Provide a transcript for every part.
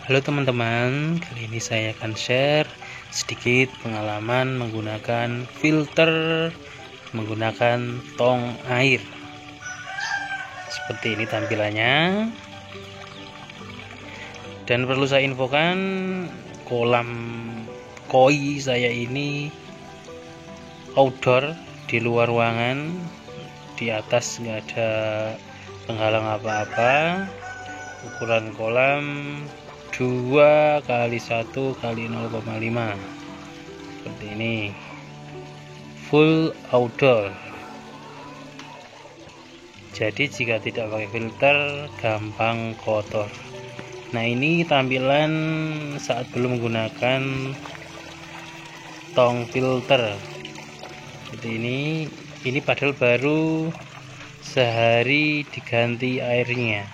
Halo teman-teman, kali ini saya akan share sedikit pengalaman menggunakan filter menggunakan tong air. Seperti ini tampilannya. Dan perlu saya infokan, kolam koi saya ini outdoor, di luar ruangan. Di atas nggak ada penghalang apa-apa. Ukuran kolam 2 kali 1 kali 0,5 seperti ini, full outdoor. Jadi jika tidak pakai filter gampang kotor. Nah, ini tampilan saat belum menggunakan tong filter seperti ini padahal baru sehari diganti airnya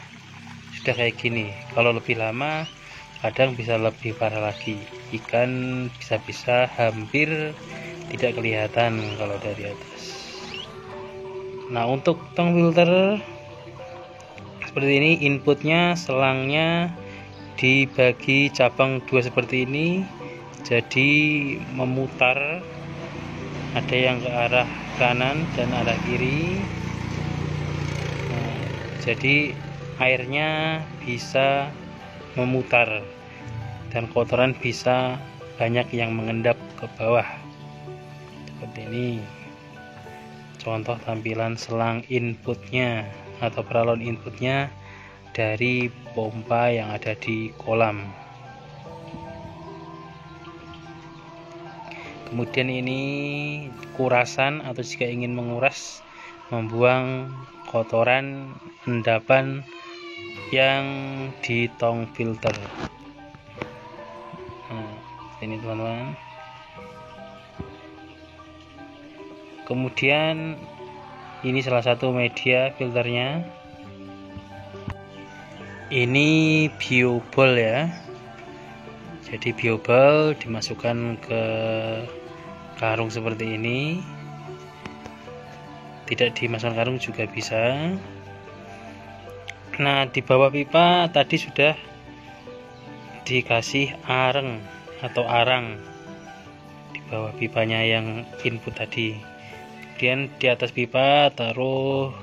sudah kayak gini. Kalau lebih lama kadang bisa lebih parah lagi, ikan bisa-bisa hampir tidak kelihatan kalau dari atas. Nah, untuk tong filter seperti ini, inputnya selangnya dibagi cabang 2 seperti ini, jadi memutar, ada yang ke arah kanan dan arah kiri. Nah, jadi airnya bisa memutar dan kotoran bisa banyak yang mengendap ke bawah seperti ini. Contoh tampilan selang inputnya atau peralon inputnya dari pompa yang ada di kolam. Kemudian ini kurasan, atau jika ingin menguras, membuang kotoran endapan yang di tong filter. Nah, ini teman-teman. Kemudian ini salah satu media filternya. Ini biobol ya. Jadi biobol dimasukkan ke karung seperti ini. Tidak dimasukkan karung juga bisa. Nah, di bawah pipa tadi sudah dikasih areng atau arang di bawah pipanya yang input tadi. Kemudian di atas pipa taruh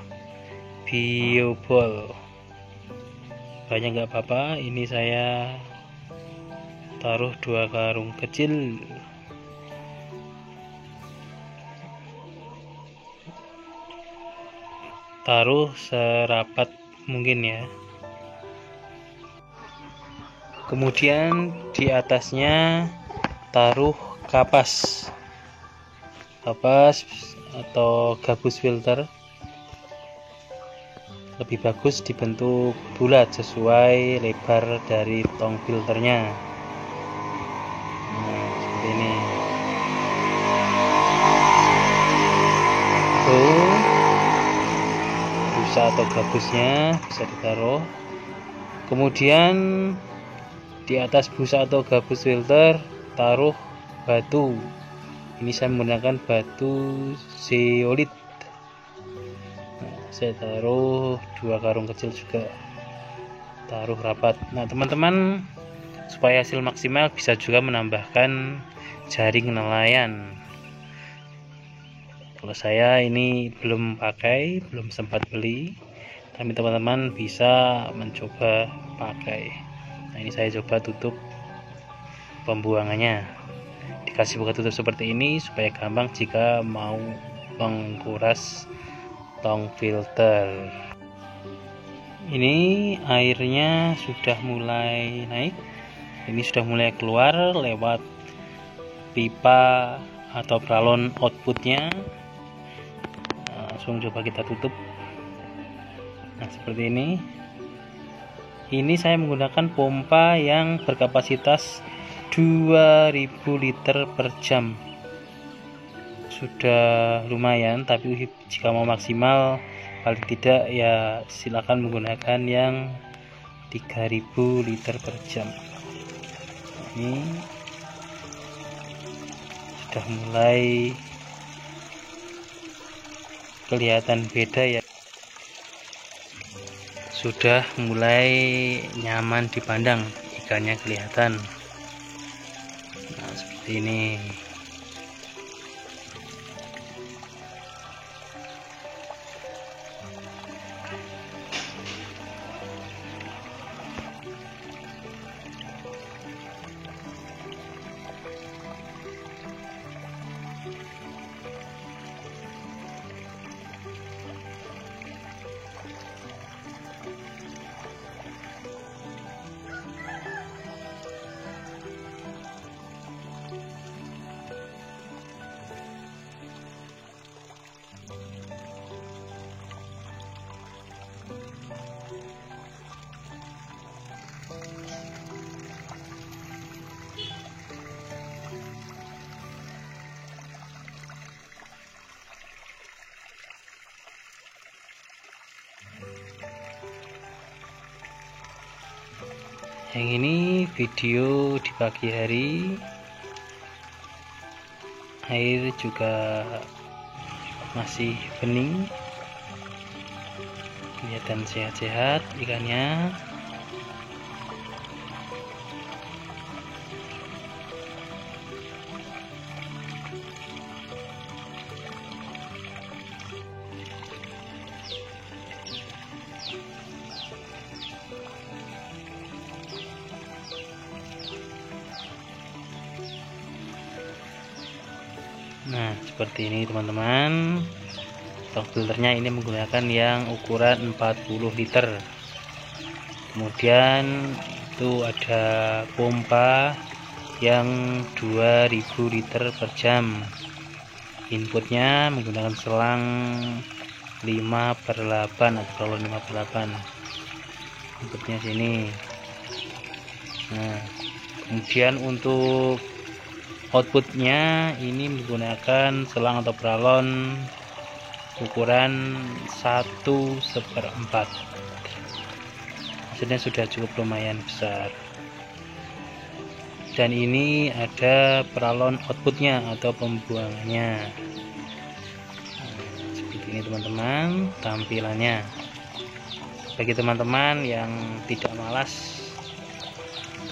biobol. Banyak nggak apa-apa, ini saya taruh 2 karung kecil. Taruh serapat mungkin ya. Kemudian di atasnya taruh kapas atau gabus filter. Lebih bagus dibentuk bulat sesuai lebar dari tong filternya. Nah, seperti ini. Busa atau gabusnya bisa ditaruh. Kemudian di atas busa atau gabus filter taruh batu. Ini saya menggunakan batu zeolit. Nah, saya taruh 2 karung kecil juga, taruh rapat. Nah, teman-teman, supaya hasil maksimal bisa juga menambahkan jaring nelayan. Kalau saya ini belum pakai, belum sempat beli, tapi teman-teman bisa mencoba pakai. Nah, ini saya coba tutup pembuangannya, dikasih buka tutup seperti ini supaya gampang jika mau menguras tong filter. Ini airnya sudah mulai naik, ini sudah mulai keluar lewat pipa atau peralon outputnya. Langsung coba kita tutup. Nah, seperti ini. Ini saya menggunakan pompa yang berkapasitas 2000 liter per jam. Sudah lumayan, tapi jika mau maksimal paling tidak ya silakan menggunakan yang 3000 liter per jam. Ini sudah mulai kelihatan beda ya. sudah mulai nyaman dipandang ikannya kelihatan. Nah, seperti ini. Yang ini video di pagi hari, air juga masih bening, kelihatan sehat-sehat ikannya. Nah, seperti ini teman-teman. Stok filternya ini menggunakan yang ukuran 40 liter. Kemudian itu ada pompa yang 2000 liter per jam. Inputnya menggunakan selang 5/8 atau galon 5/8. Inputnya sini. Nah, kemudian untuk outputnya ini menggunakan selang atau paralon ukuran 1/4. Hasilnya sudah cukup lumayan besar. Dan ini ada paralon outputnya atau pembuangannya. Seperti ini teman-teman tampilannya. Bagi teman-teman yang tidak malas,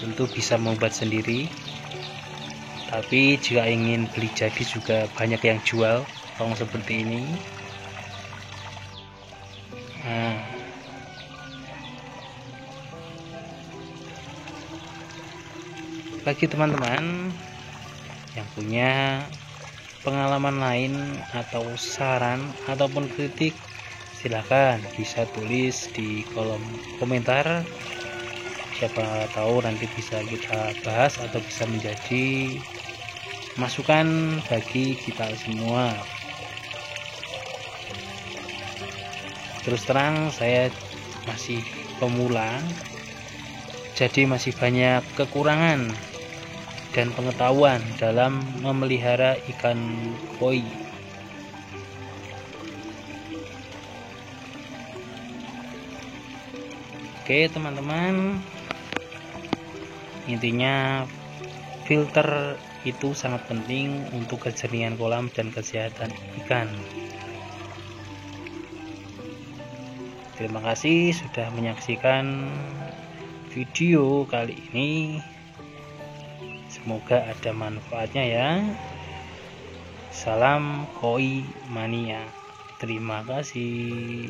tentu bisa membuat sendiri. Tapi jika ingin beli jadi juga banyak yang jual tong seperti ini. Nah, bagi teman-teman yang punya pengalaman lain atau saran ataupun kritik, silahkan bisa tulis di kolom komentar. Siapa tahu nanti bisa kita bahas atau bisa menjadi masukan bagi kita semua. Terus terang saya masih pemula, jadi masih banyak kekurangan dan pengetahuan dalam memelihara ikan koi. Oke teman-teman, intinya filter itu sangat penting untuk kejernihan kolam dan kesehatan ikan. Terima kasih sudah menyaksikan video kali ini. Semoga ada manfaatnya ya. Salam koi mania. Terima kasih.